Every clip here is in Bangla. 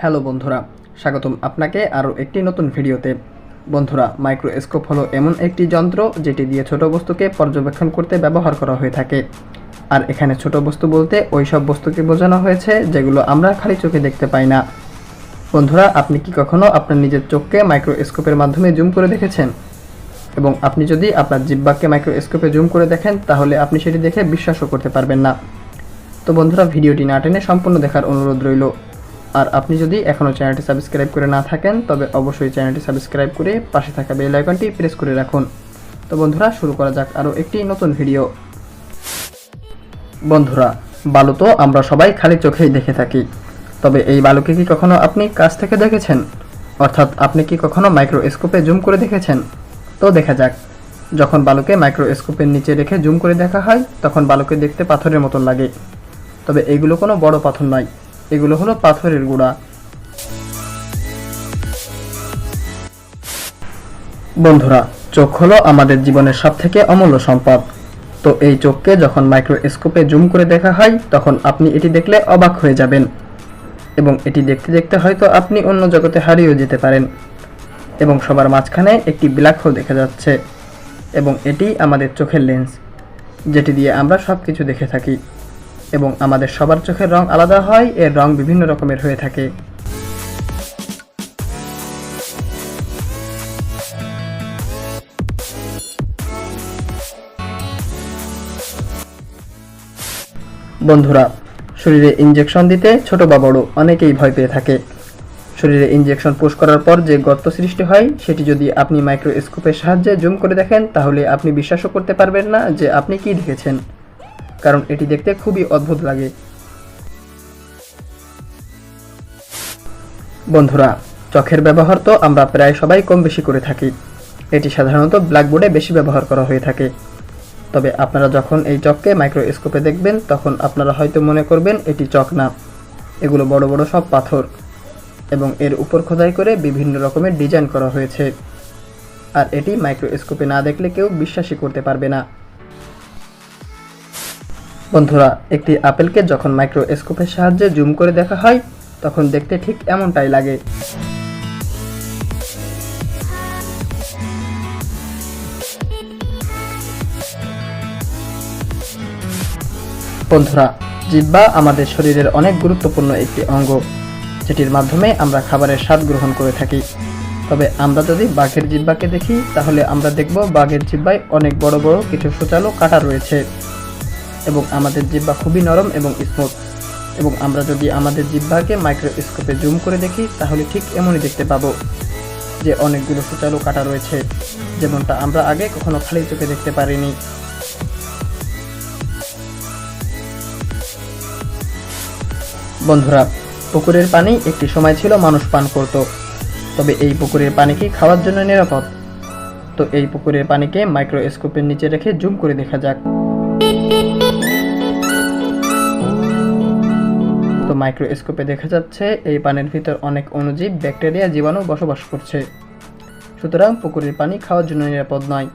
হ্যালো বন্ধুরা, স্বাগতম আপনাকে আরও একটি নতুন ভিডিওতে। বন্ধুরা, মাইক্রোস্কোপ হলো এমন একটি যন্ত্র যেটি দিয়ে ছোট বস্তুকে পর্যবেক্ষণ করতে ব্যবহার করা হয়ে থাকে। আর এখানে ছোট বস্তু বলতে ওই সব বস্তুকে বোঝানো হয়েছে যেগুলো আমরা খালি চোখে দেখতে পাই না। বন্ধুরা, আপনি কি কখনো আপনার নিজের চোখকে মাইক্রোস্কোপের মাধ্যমে জুম করে দেখেছেন? এবং আপনি যদি আপনার জিহ্বাকে মাইক্রোস্কোপে জুম করে দেখেন তাহলে আপনি সেটি দেখে বিশ্বাসও করতে পারবেন না। তো বন্ধুরা, ভিডিওটি না টেনে সম্পূর্ণ দেখার অনুরোধ রইল। আর আপনি যদি এখনও চ্যানেলটি সাবস্ক্রাইব করে না থাকেন তবে অবশ্যই চ্যানেলটি সাবস্ক্রাইব করে পাশে থাকা বেল আইকনটি প্রেস করে রাখুন। তো বন্ধুরা, শুরু করা যাক আরও একটি নতুন ভিডিও। বন্ধুরা, বালু তো আমরা সবাই খালি চোখেই দেখে থাকি, তবে এই বালুকে কি কখনো আপনি কাছ থেকে দেখেছেন? অর্থাৎ আপনি কি কখনো মাইক্রোস্কোপে জুম করে দেখেছেন? তো দেখা যাক। যখন বালুকে মাইক্রোস্কোপের নিচে রেখে জুম করে দেখা হয় তখন বালুকে দেখতে পাথরের মতন লাগে, তবে এগুলো কোনো বড় পাথর নয়, এগুলো হলো পাথরের গুঁড়া। বন্ধুরা, চোখ হলো আমাদের জীবনের সবথেকে অমূল্য সম্পদ। তো এই চোখকে যখন মাইক্রোস্কোপে জুম করে দেখা হয় তখন আপনি এটি দেখলে অবাক হয়ে যাবেন, এবং এটি দেখতে দেখতে হয়তো আপনি অন্য জগতে হারিয়েও যেতে পারেন। এবং সবার মাঝখানে একটি ব্ল্যাক হোল দেখা যাচ্ছে, এবং এটি আমাদের চোখের লেন্স, যেটি দিয়ে আমরা সব কিছু দেখে থাকি। এবং আমাদের সবার চোখের রং আলাদা হয়, এর রং বিভিন্ন রকমের হয়ে থাকে। বন্ধুরা, শরীরে ইনজেকশন দিতে ছোট বা বড় অনেকেই ভয় পেয়ে থাকে। শরীরে ইনজেকশন পুশ করার পর যে গর্ত সৃষ্টি হয় সেটি যদি আপনি মাইক্রোস্কোপের সাহায্যে জুম করে দেখেন তাহলে আপনি বিশ্বাসও করতে পারবেন না যে আপনি কি দেখেছেন, কারণ এটি দেখতে খুবই অদ্ভুত লাগে। বন্ধুরা, চোখের ব্যবহার তো আমরা প্রায় সবাই কম বেশি করে থাকি। এটি সাধারণত ব্ল্যাকবোর্ডে বেশি ব্যবহার করা হয়ে থাকে। তবে আপনারা যখন এই চককে মাইক্রোস্কোপে দেখবেন তখন আপনারা হয়তো মনে করবেন এটি চক না, এগুলো বড় বড় সব পাথর, এবং এর উপর খোদাই করে বিভিন্ন রকমের ডিজাইন করা হয়েছে। আর এটি মাইক্রোস্কোপে না দেখলে কেউ বিশ্বাসই করতে পারবে না। বন্ধুরা, একটি আপেলকে যখন মাইক্রোস্কোপের সাহায্যে জুম করে দেখা হয় তখন দেখতে ঠিক এমনটাই লাগে। বন্ধুরা, জিহ্বা আমাদের শরীরের অনেক গুরুত্বপূর্ণ একটি অঙ্গ, যেটির মাধ্যমে আমরা খাবারের স্বাদ গ্রহণ করে থাকি। তবে আমরা যদি বাঘের জিহ্বাকে দেখি তাহলে আমরা দেখব বাঘের জিহ্বায় অনেক বড় বড় কিছু সুচালো কাঁটা রয়েছে, এবং আমাদের জিহ্বা খুবই নরম এবং স্মুথ। এবং আমরা যদি আমাদের জিহ্বাকে মাইক্রোস্কোপে জুম করে দেখি তাহলে ঠিক এমনই দেখতে পাবো, যে অনেকগুলো সুচালো কাঁটা রয়েছে, যেমনটা আমরা আগে কখনো খালি চোখে দেখতে পারিনি। বন্ধুরা, পুকুরের পানি একটি সময় ছিল মানুষ পান করত, তবে এই পুকুরের পানি কি খাওয়ার জন্য নিরাপদ? তো এই পুকুরের পানিকে মাইক্রোস্কোপের নিচে রেখে জুম করে দেখা যাক। তো মাইক্রোস্কোপে দেখা যাচ্ছে এই পানির ভিতর অনেক অণুজীব, ব্যাকটেরিয়া, জীবাণু বসবাস করছে। সুতরাং পুকুরের পানি খাওয়ার জন্য নিরাপদ নয়।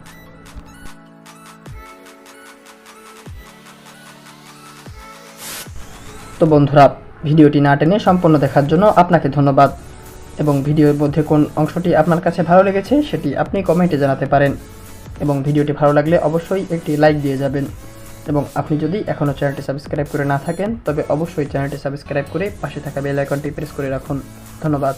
তো বন্ধুরা, ভিডিওটি না টেনে সম্পূর্ণ দেখার জন্য আপনাকে ধন্যবাদ। এবং ভিডিওর মধ্যে কোন অংশটি আপনার কাছে ভালো লেগেছে সেটি আপনি কমেন্টে জানাতে পারেন। এবং ভিডিওটি ভালো লাগলে অবশ্যই একটি লাইক দিয়ে যাবেন। এবং আপনি যদি এখনও চ্যানেলটি সাবস্ক্রাইব করে না থাকেন তবে অবশ্যই চ্যানেলটি সাবস্ক্রাইব করে পাশে থাকা বেল আইকনটি প্রেস করে রাখুন। ধন্যবাদ।